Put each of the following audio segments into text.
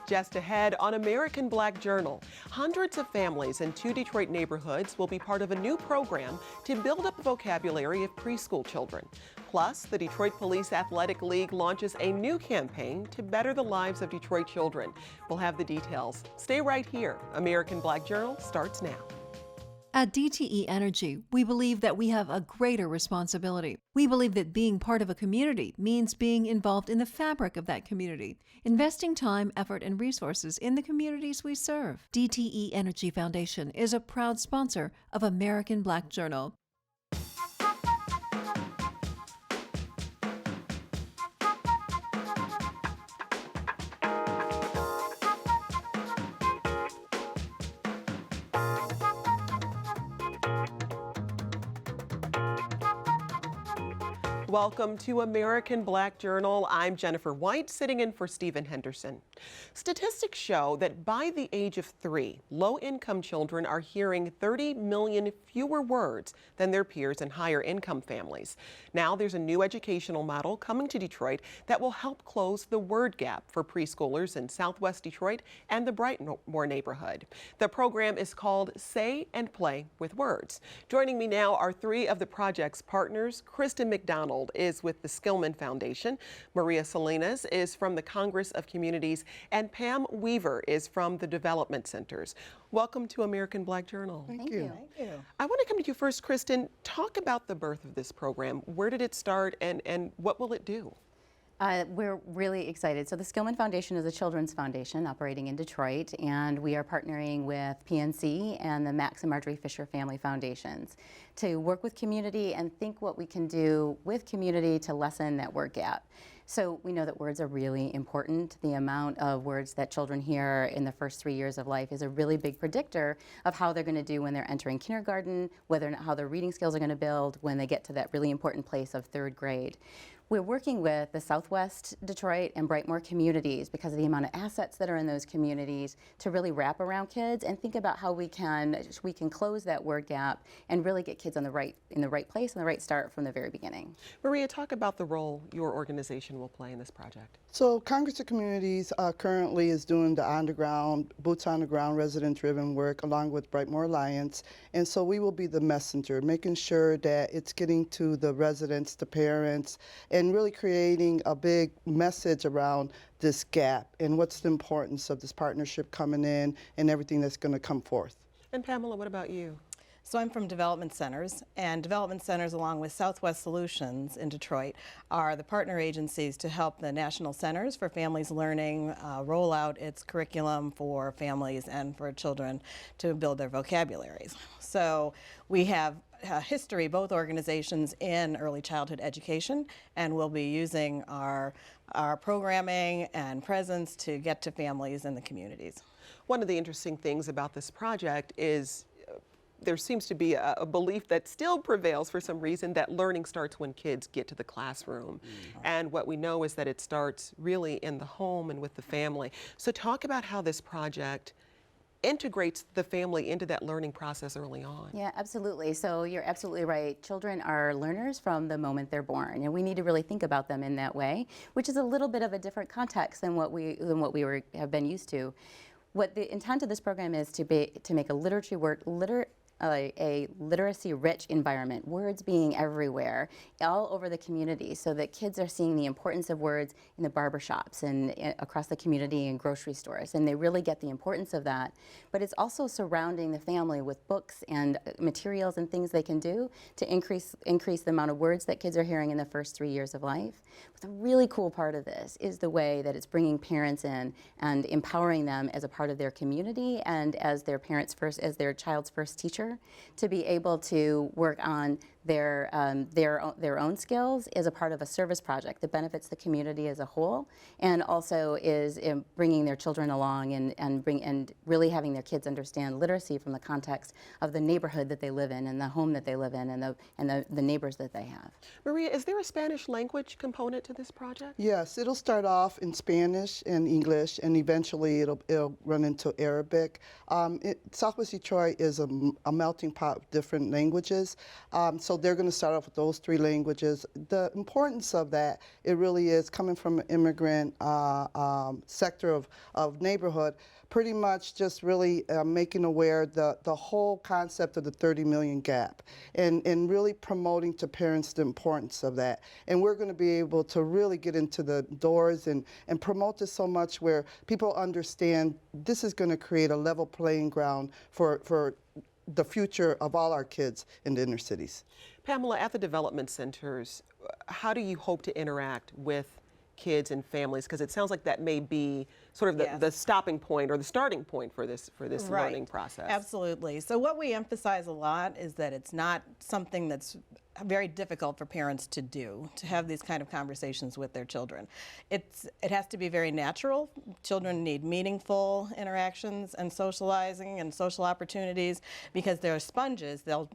Just ahead on American Black Journal, hundreds of families in 2 Detroit neighborhoods will be part of a new program to build up the vocabulary of preschool children. Plus, the Detroit Police Athletic League launches a new campaign to better the lives of Detroit children. We'll have the details. Stay right here. American Black Journal starts now. At DTE Energy, we believe that we have a greater responsibility. We believe that being part of a community means being involved in the fabric of that community, investing time, effort, and resources in the communities we serve. DTE Energy Foundation is a proud sponsor of American Black Journal. Welcome to American Black Journal. I'm Jennifer White, sitting in for Stephen Henderson. Statistics show that by the age of 3, low-income children are hearing 30 million fewer words than their peers in higher-income families. Now there's a new educational model coming to Detroit that will help close the word gap for preschoolers in Southwest Detroit and the Brightmoor neighborhood. The program is called Say and Play with Words. Joining me now are 3 of the project's partners. Kristen McDonald is with the Skillman Foundation. Maria Salinas is from the Congress of Communities, and Pam Weaver is from the Development Centers. Welcome to American Black Journal. Thank you. I want to come to you first, Kristen. Talk about the birth of this program. Where did it start, and what will it do? We're really excited. So the Skillman Foundation is a children's foundation operating in Detroit, and we are partnering with PNC and the Max and Marjorie Fisher Family Foundations to work with community and think what we can do with community to lessen that word gap. So we know that words are really important. The amount of words that children hear in the first 3 years of life is a really big predictor of how they're going to do when they're entering kindergarten, whether or not how their reading skills are going to build when they get to that really important place of 3rd grade. We're working with the Southwest Detroit and Brightmoor communities because of the amount of assets that are in those communities to really wrap around kids and think about how we can close that word gap and really get kids in the right place and the right start from the very beginning. Maria, talk about the role your organization will play in this project. So Congress of Communities currently is doing the boots on the ground resident-driven work along with Brightmoor Alliance, and so we will be the messenger, making sure that it's getting to the residents, the parents, and really creating a big message around this gap and what's the importance of this partnership coming in and everything that's going to come forth. And Pamela, what about you? So I'm from Development Centers, and Development Centers, along with Southwest Solutions in Detroit, are the partner agencies to help the National Centers for Families Learning roll out its curriculum for families and for children to build their vocabularies. So we have history, both organizations, in early childhood education, and we'll be using our programming and presence to get to families in the communities. One of the interesting things about this project is there seems to be a belief that still prevails for some reason that learning starts when kids get to the classroom. And what we know is that it starts really in the home and with the family. So talk about how this project integrates the family into that learning process early on. Yeah, absolutely. So you're absolutely right. Children are learners from the moment they're born, and we need to really think about them in that way, which is a little bit of a different context than what we have been used to. What the intent of this program is to make a literacy-rich environment, words being everywhere, all over the community, so that kids are seeing the importance of words in the barbershops and across the community and grocery stores, and they really get the importance of that. But it's also surrounding the family with books and materials and things they can do to increase the amount of words that kids are hearing in the first 3 years of life. But the really cool part of this is the way that it's bringing parents in and empowering them as a part of their community and as their child's first teacher, to be able to work on their own skills as a part of a service project that benefits the community as a whole, and also is bringing their children along and really having their kids understand literacy from the context of the neighborhood that they live in and the home that they live in and the neighbors that they have. Maria, is there a Spanish language component to this project? Yes, it'll start off in Spanish and English, and eventually it'll run into Arabic. Southwest Detroit is a melting pot of different languages, so so they're going to start off with those 3 languages. The importance of that, it really is coming from an immigrant sector of neighborhood, pretty much just really making aware the whole concept of the 30 million gap and really promoting to parents the importance of that. And we're going to be able to really get into the doors and promote this so much where people understand this is going to create a level playing ground for the future of all our kids in the inner cities. Pamela, at the development centers, how do you hope to interact with kids and families? Because it sounds like that may be sort of the stopping point or the starting point for this learning process. Absolutely. So what we emphasize a lot is that it's not something that's very difficult for parents to do, to have these kind of conversations with their children. It has to be very natural. Children need meaningful interactions and socializing and social opportunities because they're sponges. They'll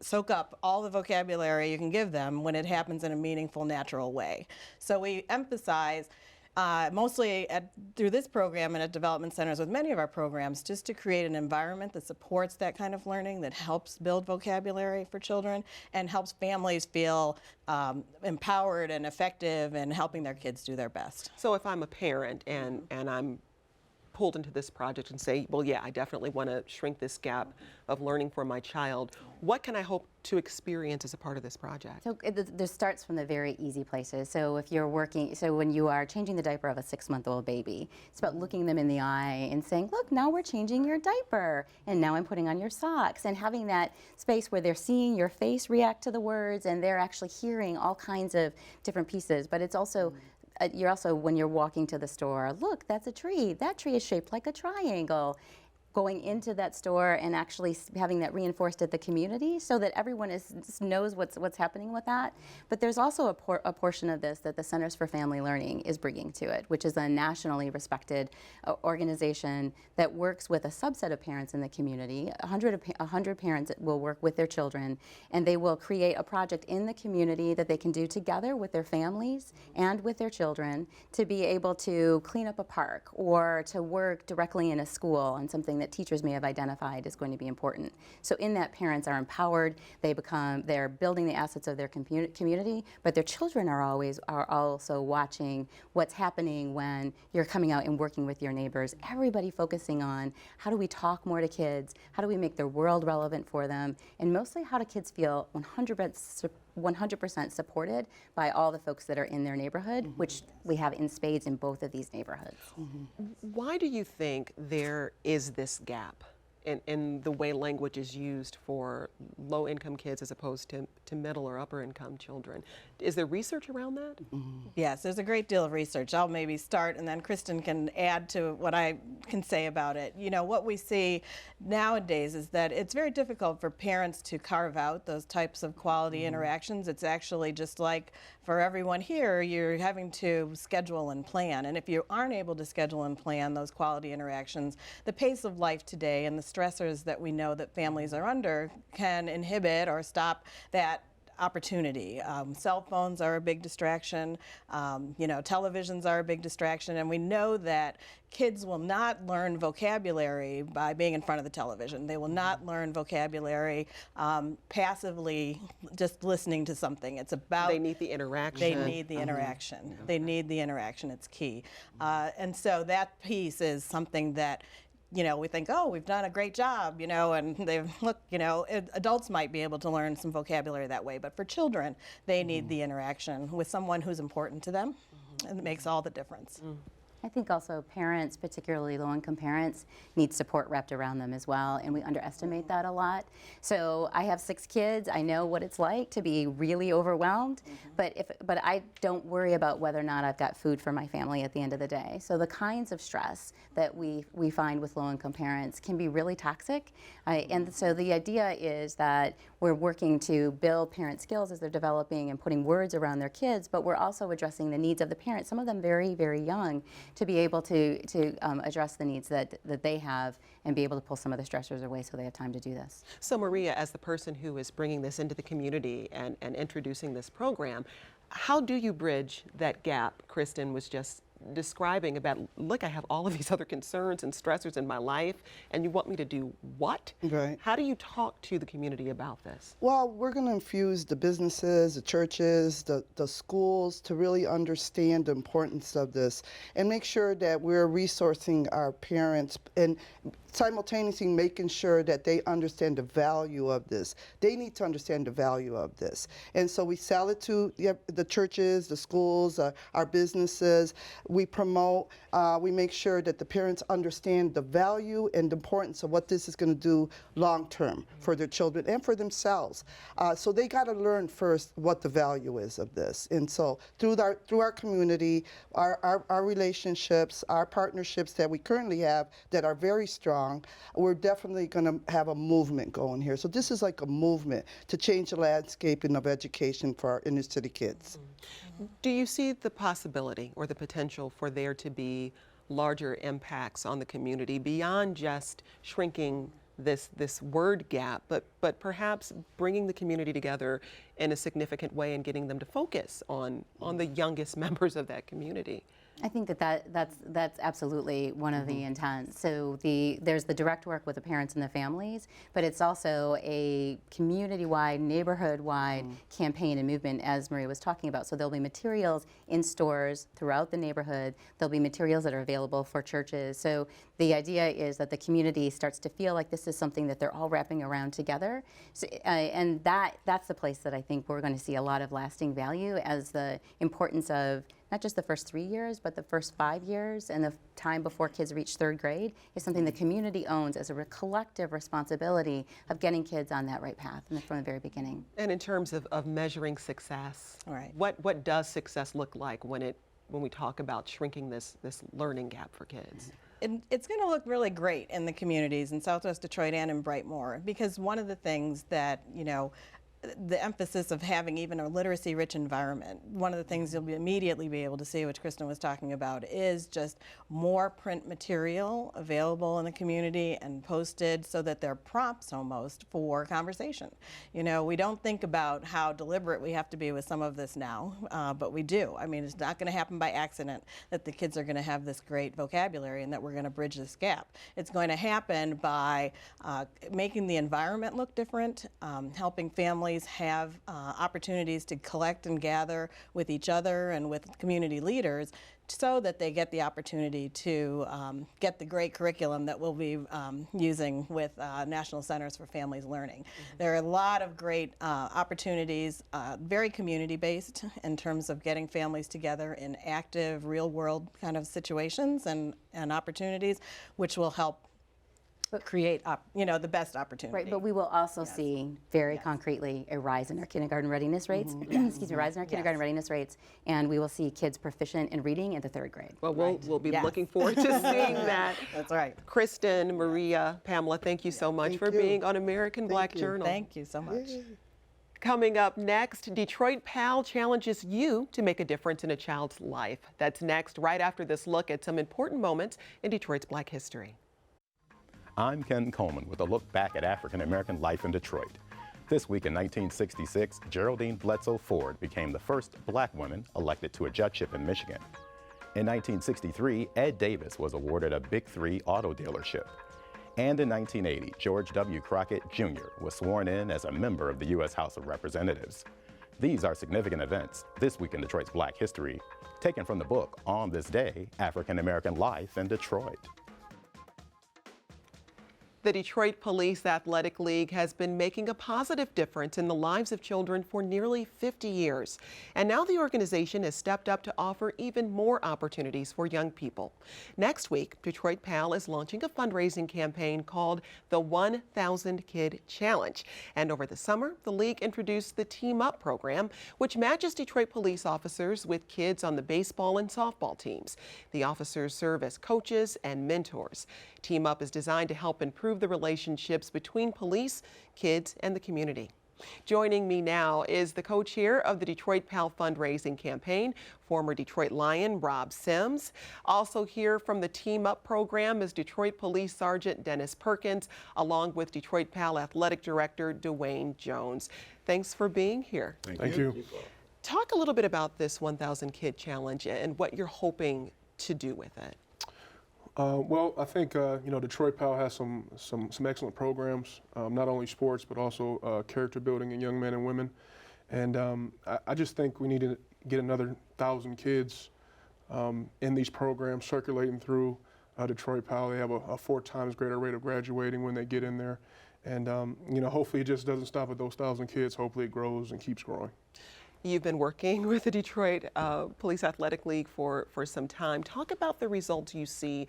soak up all the vocabulary you can give them when it happens in a meaningful, natural way. So we emphasize mostly through this program and at development centers with many of our programs, just to create an environment that supports that kind of learning, that helps build vocabulary for children and helps families feel empowered and effective in helping their kids do their best. So if I'm a parent and I'm pulled into this project and say, well, yeah, I definitely want to shrink this gap of learning for my child, what can I hope to experience as a part of this project? So this starts from the very easy places. So if you're working, so when you are changing the diaper of a 6-month-old baby, it's about looking them in the eye and saying, look, now we're changing your diaper, and now I'm putting on your socks, and having that space where they're seeing your face react to the words and they're actually hearing all kinds of different pieces. But it's also you're also, when you're walking to the store, look, that's a tree. That tree is shaped like a triangle. Going into that store and actually having that reinforced at the community so that everyone knows what's happening with that. But there's also a portion of this that the Centers for Family Learning is bringing to it, which is a nationally respected organization that works with a subset of parents in the community. 100 parents will work with their children, and they will create a project in the community that they can do together with their families and with their children to be able to clean up a park or to work directly in a school on something that teachers may have identified is going to be important. So in that, parents are empowered, they're building the assets of their community, but their children are also watching what's happening when you're coming out and working with your neighbors. Everybody focusing on how do we talk more to kids, how do we make their world relevant for them, and mostly how do kids feel 100% supported by all the folks that are in their neighborhood, which we have in spades in both of these neighborhoods. Why do you think there is this gap in the way language is used for low-income kids as opposed to middle or upper-income children? Is there research around that? Yes, there's a great deal of research. I'll maybe start and then Kristen can add to what I can say about it. You know, what we see nowadays is that it's very difficult for parents to carve out those types of quality interactions. It's actually just like for everyone here, you're having to schedule and plan. And if you aren't able to schedule and plan those quality interactions, the pace of life today and the stressors that we know that families are under can inhibit or stop that opportunity. Cell phones are a big distraction. Televisions are a big distraction, and we know that kids will not learn vocabulary by being in front of the television. They will not learn vocabulary passively just listening to something. It's about they need the interaction. They need the interaction. They need the interaction. It's key. And so that piece is something that we think, oh, we've done a great job, and adults might be able to learn some vocabulary that way, but for children, they need the interaction with someone who's important to them, and it makes all the difference. I think also parents, particularly low-income parents, need support wrapped around them as well, and we underestimate that a lot. So I have 6 kids. I know what it's like to be really overwhelmed, but I don't worry about whether or not I've got food for my family at the end of the day. So the kinds of stress that we find with low-income parents can be really toxic, and so the idea is that we're working to build parent skills as they're developing and putting words around their kids, but we're also addressing the needs of the parents, some of them very, very young, to be able to address the needs that they have and be able to pull some of the stressors away so they have time to do this. So Maria, as the person who is bringing this into the community and introducing this program, how do you bridge that gap Kristen was just describing about, look, I have all of these other concerns and stressors in my life, and you want me to do what? Right. How do you talk to the community about this? Well, we're going to infuse the businesses, the churches, the schools to really understand the importance of this and make sure that we're resourcing our parents and simultaneously making sure that they understand the value of this. They need to understand the value of this. And so we sell it to the churches, the schools, our businesses. We promote, we make sure that the parents understand the value and the importance of what this is going to do long term for their children and for themselves. So they got to learn first what the value is of this. And so through our community, our relationships, our partnerships that we currently have that are very strong, we're definitely going to have a movement going here. So this is like a movement to change the landscaping of education for our inner city kids. Do you see the possibility or the potential for there to be larger impacts on the community beyond just shrinking this word gap, but perhaps bringing the community together in a significant way and getting them to focus on the youngest members of that community? I think that's absolutely one of the intents. So there's the direct work with the parents and the families, but it's also a community-wide, neighborhood-wide campaign and movement, as Maria was talking about. So there'll be materials in stores throughout the neighborhood. There'll be materials that are available for churches. So the idea is that the community starts to feel like this is something that they're all wrapping around together. So, and that's the place that I think we're going to see a lot of lasting value, as the importance of not just the first 3 years, but the first 5 years and the time before kids reach 3rd grade is something the community owns as a collective responsibility of getting kids on that right path from the very beginning. And in terms of measuring success, Right. what does success look like when we talk about shrinking this learning gap for kids? It's going to look really great in the communities in Southwest Detroit and in Brightmoor, because one of the things that, the emphasis of having even a literacy-rich environment, one of the things you'll immediately be able to see, which Kristen was talking about, is just more print material available in the community and posted so that they're prompts almost for conversation. We don't think about how deliberate we have to be with some of this now, but we do. I mean, it's not going to happen by accident that the kids are going to have this great vocabulary and that we're going to bridge this gap. It's going to happen by making the environment look different, helping families have opportunities to collect and gather with each other and with community leaders so that they get the opportunity to get the great curriculum that we'll be using with National Centers for Families Learning. There are a lot of great opportunities, very community-based in terms of getting families together in active, real-world kind of situations and opportunities, which will help create the best opportunity. Right, but we will also see very concretely a rise in our kindergarten readiness rates, rise in our kindergarten readiness rates, and we will see kids proficient in reading in the 3rd grade. Well, we'll be looking forward to seeing that. That's right. Kristen, Maria, Pamela, thank you so much for being on American Black Journal. Thank you so much. Coming up next, Detroit Pal challenges you to make a difference in a child's life. That's next, right after this look at some important moments in Detroit's Black history. I'm Ken Coleman with a look back at African American life in Detroit. This week in 1966, Geraldine Bledsoe Ford became the first black woman elected to a judgeship in Michigan. In 1963, Ed Davis was awarded a Big 3 auto dealership. And in 1980, George W. Crockett Jr. was sworn in as a member of the U.S. House of Representatives. These are significant events this week in Detroit's Black history, taken from the book On This Day, African American Life in Detroit. The Detroit Police Athletic League has been making a positive difference in the lives of children for nearly 50 years. And now the organization has stepped up to offer even more opportunities for young people. Next week, Detroit Pal is launching a fundraising campaign called the 1,000 Kid Challenge. And over the summer, the league introduced the Team Up program, which matches Detroit police officers with kids on the baseball and softball teams. The officers serve as coaches and mentors. Team Up is designed to help improve the relationships between police, kids, and the community. Joining me now is the co-chair of the Detroit Pal fundraising campaign, former Detroit Lion Rob Sims. Also here from the Team Up program is Detroit Police Sergeant Dennis Perkins, along with Detroit Pal Athletic Director Dwayne Jones. Thanks for being here. Thank you. Talk a little bit about this 1,000 Kid Challenge and what you're hoping to do with it? Well, I think Detroit PAL has some excellent programs, not only sports but also character building in young men and women. And I just think we need to get another 1,000 kids in these programs circulating through Detroit PAL. They have a 4 times greater rate of graduating when they get in there. And hopefully it just doesn't stop at those 1,000 kids. Hopefully it grows and keeps growing. You've been working with the Detroit Police Athletic League for some time. Talk about the results you see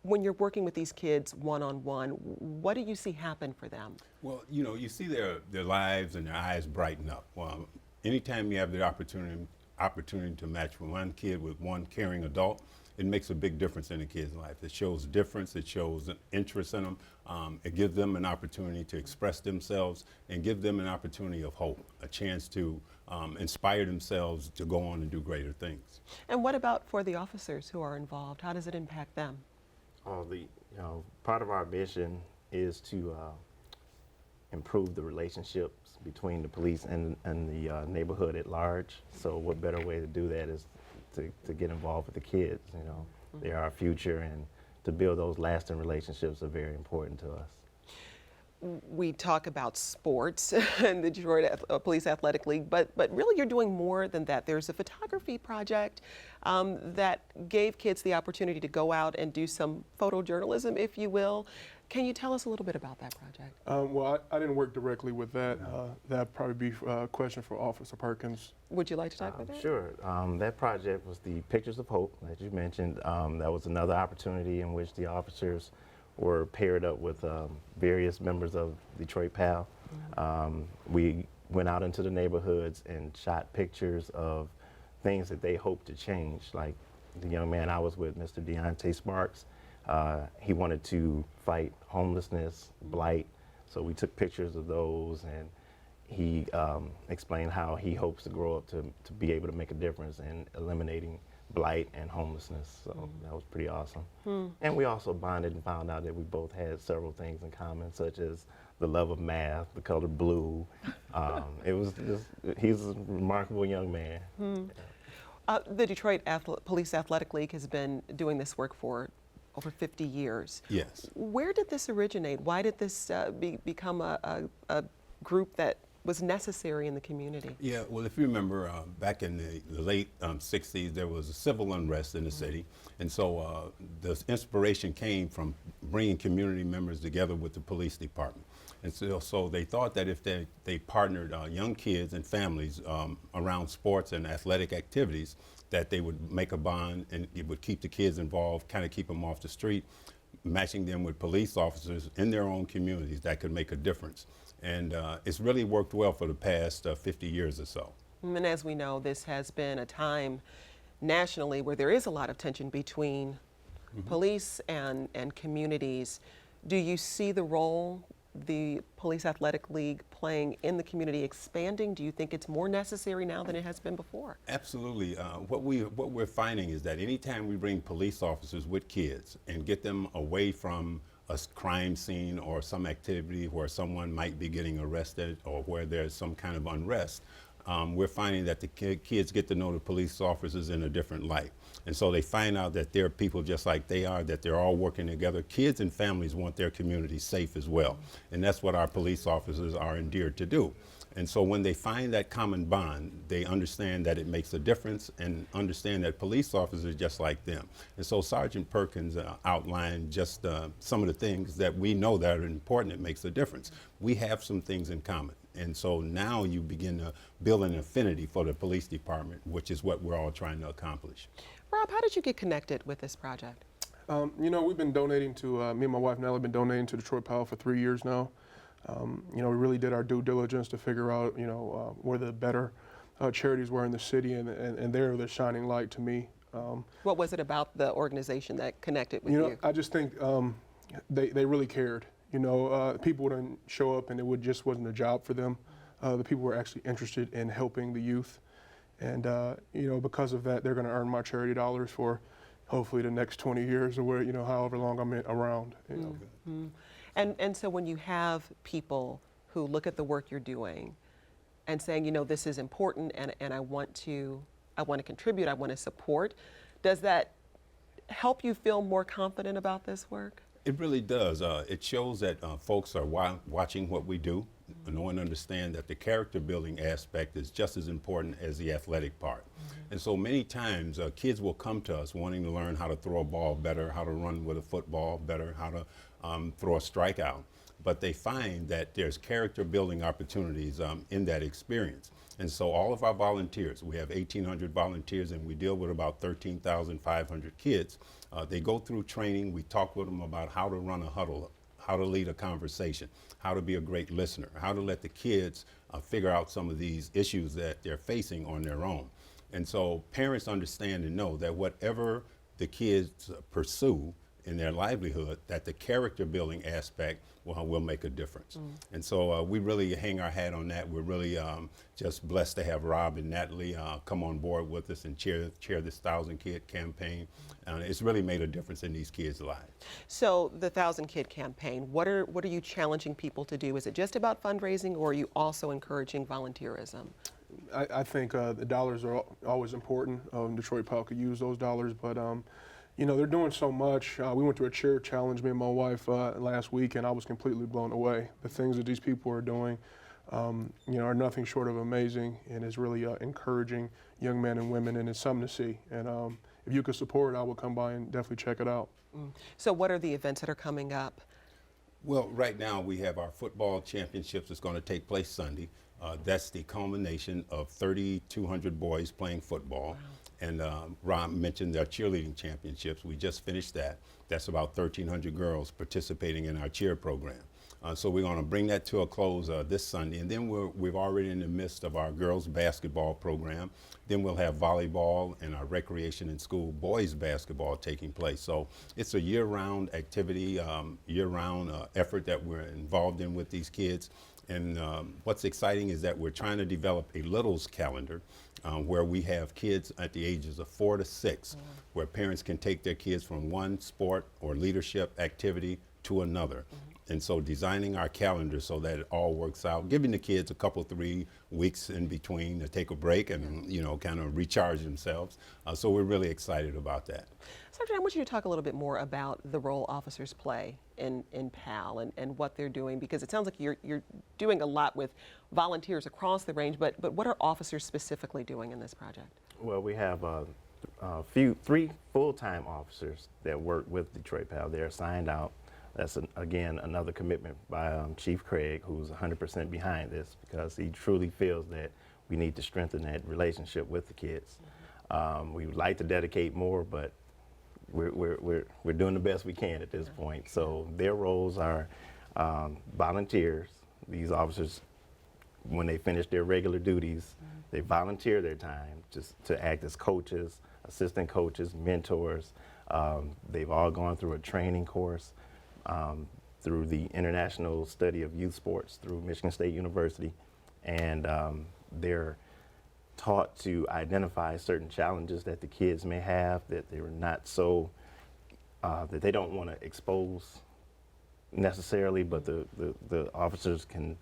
when you're working with these kids one-on-one. What do you see happen for them? Well, you see their lives and their eyes brighten up. Well, anytime you have the opportunity to match one kid with one caring adult, it makes a big difference in a kid's life. It shows difference, it shows an interest in them, it gives them an opportunity to express themselves and give them an opportunity of hope, a chance to inspire themselves to go on and do greater things. And what about for the officers who are involved? How does it impact them? Part of our mission is to improve the relationships between the police and the neighborhood at large. So what better way to do that is to get involved with the kids. They're our future, and to build those lasting relationships are very important to us. We talk about sports and the Detroit Police Athletic League, but really you're doing more than that. There's a photography project that gave kids the opportunity to go out and do some photojournalism, if you will. Can you tell us a little bit about that project? Well, I didn't work directly with that. That'd probably be a question for Officer Perkins. Would you like to talk about that? Sure. That project was the Pictures of Hope, as you mentioned. That was another opportunity in which the officers were paired up with various members of Detroit PAL. We went out into the neighborhoods and shot pictures of things that they hoped to change. Like the young man I was with, Mr. Deontay Sparks, he wanted to fight homelessness, blight, so we took pictures of those, and he explained how he hopes to grow up to be able to make a difference in eliminating blight and homelessness. So that was pretty awesome. And we also bonded and found out that we both had several things in common, such as the love of math, the color blue. He's a remarkable young man. The Detroit Police Athletic League has been doing this work for over 50 years. Yes. Where did this originate? Why did this become a group that was necessary in the community? Yeah, well, if you remember, back in the late 60s, there was a civil unrest in the city. And so the inspiration came from bringing community members together with the police department. And so they thought that if they partnered young kids and families around sports and athletic activities, that they would make a bond and it would keep the kids involved, kind of keep them off the street, matching them with police officers in their own communities that could make a difference. And it's really worked well for the past 50 years or so. And as we know, this has been a time nationally where there is a lot of tension between police and communities. Do you see the role the Police Athletic League playing in the community expanding? Do you think it's more necessary now than it has been before? Absolutely. What we're finding is that anytime we bring police officers with kids and get them away from a crime scene or some activity where someone might be getting arrested or where there's some kind of unrest, we're finding that the kids get to know the police officers in a different light. And so they find out that they're people just like they are, that they're all working together. Kids and families want their communities safe as well. And that's what our police officers are endeared to do. And so when they find that common bond, they understand that it makes a difference and understand that police officers are just like them. And so Sergeant Perkins outlined just some of the things that we know that are important that makes a difference. We have some things in common. And so now you begin to build an affinity for the police department, which is what we're all trying to accomplish. Rob, how did you get connected with this project? We've been donating to, me and my wife Nell have been donating to Detroit PAL for 3 years now. We really did our due diligence to figure out, where the better charities were in the city, and they're the shining light to me. What was it about the organization that connected with you? I just think they really cared. People wouldn't show up and it just wasn't a job for them. The people were actually interested in helping the youth. And, because of that, they're going to earn my charity dollars for hopefully the next 20 years or however long I'm around. And so when you have people who look at the work you're doing and saying, this is important and I want to contribute, I want to support, does that help you feel more confident about this work? It really does. It shows that folks are watching what we do, know and understand that the character building aspect is just as important as the athletic part. And so many times kids will come to us wanting to learn how to throw a ball better, how to run with a football better, how to throw a strikeout. But they find that there's character building opportunities in that experience. And so all of our volunteers, we have 1,800 volunteers and we deal with about 13,500 kids. They go through training. We talk with them about how to run a huddle, how to lead a conversation, how to be a great listener, how to let the kids figure out some of these issues that they're facing on their own. And so parents understand and know that whatever the kids pursue in their livelihood, that the character building aspect will make a difference. And so we really hang our hat on that. We're really just blessed to have Rob and Natalie come on board with us and chair this 1,000 Kid campaign. It's really made a difference in these kids' lives. So the 1,000 Kid campaign, what are you challenging people to do? Is it just about fundraising, or are you also encouraging volunteerism? I think the dollars are always important. Detroit PAL could use those dollars, but you know, they're doing so much. We went to a chair challenge, me and my wife, last week, and I was completely blown away. The things that these people are doing, you know, are nothing short of amazing, and is really encouraging young men and women, and it's something to see. And if you could support it, I would come by and definitely check it out. So what are the events that are coming up? Well, right now we have our football championships that's going to take place Sunday. That's the culmination of 3,200 boys playing football. Wow. And Rob mentioned our cheerleading championships. We just finished that. That's about 1,300 girls participating in our cheer program. So we're going to bring that to a close this Sunday. And then we're already in the midst of our girls basketball program. Then we'll have volleyball and our recreation and school boys basketball taking place. So it's a year-round activity, year-round effort that we're involved in with these kids. And what's exciting is that we're trying to develop a littles calendar where we have kids at the ages of 4 to 6, where parents can take their kids from one sport or leadership activity to another. And so designing our calendar so that it all works out, giving the kids a couple, 3 weeks in between to take a break and, you know, kind of recharge themselves. So we're really excited about that. Sergeant, I want you to talk a little bit more about the role officers play in PAL and what they're doing, because it sounds like you're doing a lot with volunteers across the range, but what are officers specifically doing in this project? Well, we have 3 full-time officers that work with Detroit PAL. They're assigned out. That's, again, another commitment by Chief Craig, who's 100% behind this, because he truly feels that we need to strengthen that relationship with the kids. We would like to dedicate more, but we're doing the best we can at this point. So their roles are volunteers. These officers, when they finish their regular duties, they volunteer their time just to act as coaches, assistant coaches, mentors. They've all gone through a training course through the International Study of Youth Sports through Michigan State University, and they're taught to identify certain challenges that the kids may have that they're not so, that they don't want to expose necessarily, but the officers can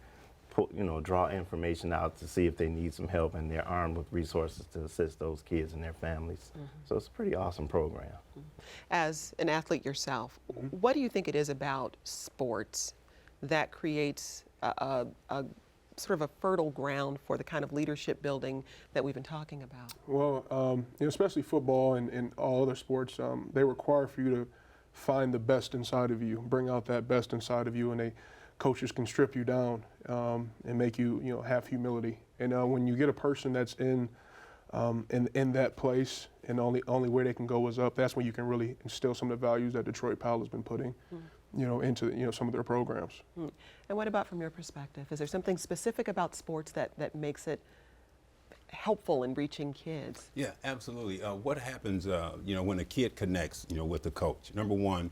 put, you know, draw information out to see if they need some help, and they're armed with resources to assist those kids and their families. So it's a pretty awesome program. As an athlete yourself, what do you think it is about sports that creates a sort of a fertile ground for the kind of leadership building that we've been talking about? Well, you know, especially football and all other sports, they require for you to find the best inside of you, bring out that best inside of you, and coaches can strip you down and make you, you know, have humility. And when you get a person that's in that place, and only where they can go is up, that's when you can really instill some of the values that Detroit PAL has been putting, you know, into, you know, some of their programs. And what about from your perspective? Is there something specific about sports that makes it helpful in reaching kids? Yeah, absolutely. What happens, you know, when a kid connects, you know, with the coach? Number one,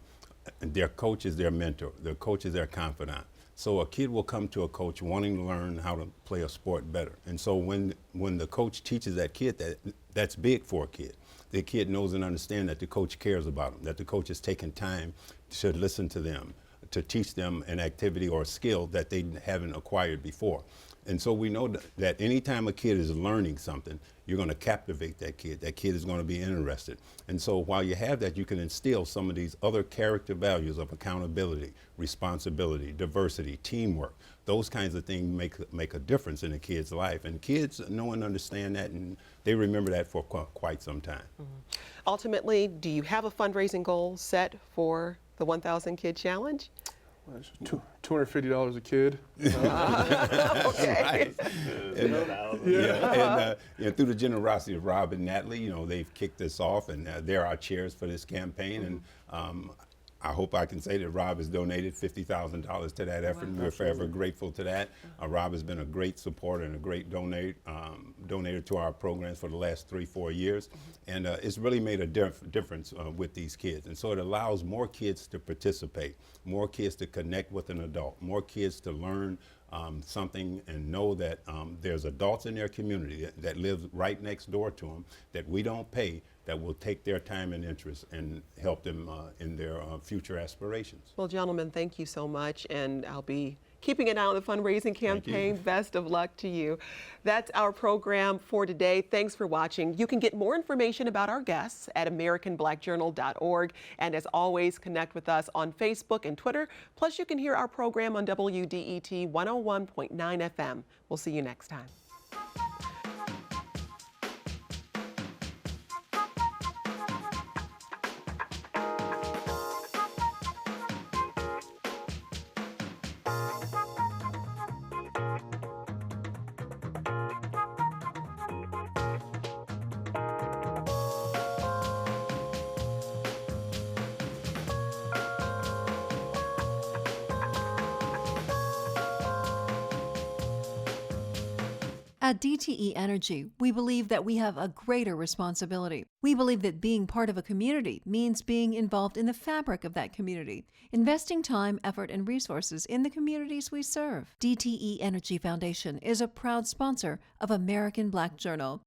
their coach is their mentor. Their coach is their confidant. So a kid will come to a coach wanting to learn how to play a sport better. And so when the coach teaches that kid, that's big for a kid. The kid knows and understands that the coach cares about them, that the coach is taking time to listen to them, to teach them an activity or a skill that they haven't acquired before. And so we know that anytime a kid is learning something, you're going to captivate that kid. That kid is going to be interested. And so while you have that, you can instill some of these other character values of accountability, responsibility, diversity, teamwork. Those kinds of things make a difference in a kid's life. And kids know and understand that, and they remember that for quite some time. Mm-hmm. Ultimately, do you have a fundraising goal set for the 1,000 Kid Challenge? Well, it's $250 a kid. Okay. And through the generosity of Rob and Natalie, they've kicked this off, and they're our chairs for this campaign. And I hope I can say that Rob has donated $50,000 to that effort. Wow, we're forever grateful to that. Rob has been a great supporter and a great donator to our programs for the last 3-4 years. And it's really made a difference with these kids. And so it allows more kids to participate, more kids to connect with an adult, more kids to learn something and know that there's adults in their community that live right next door to them that we don't pay, that will take their time and interest and help them in their future aspirations. Well, gentlemen, thank you so much, and I'll be keeping an eye on the fundraising campaign. Best of luck to you. That's our program for today. Thanks for watching. You can get more information about our guests at AmericanBlackJournal.org, and as always, connect with us on Facebook and Twitter. Plus, you can hear our program on WDET 101.9 FM. We'll see you next time. At DTE Energy, we believe that we have a greater responsibility. We believe that being part of a community means being involved in the fabric of that community, investing time, effort, and resources in the communities we serve. DTE Energy Foundation is a proud sponsor of American Black Journal.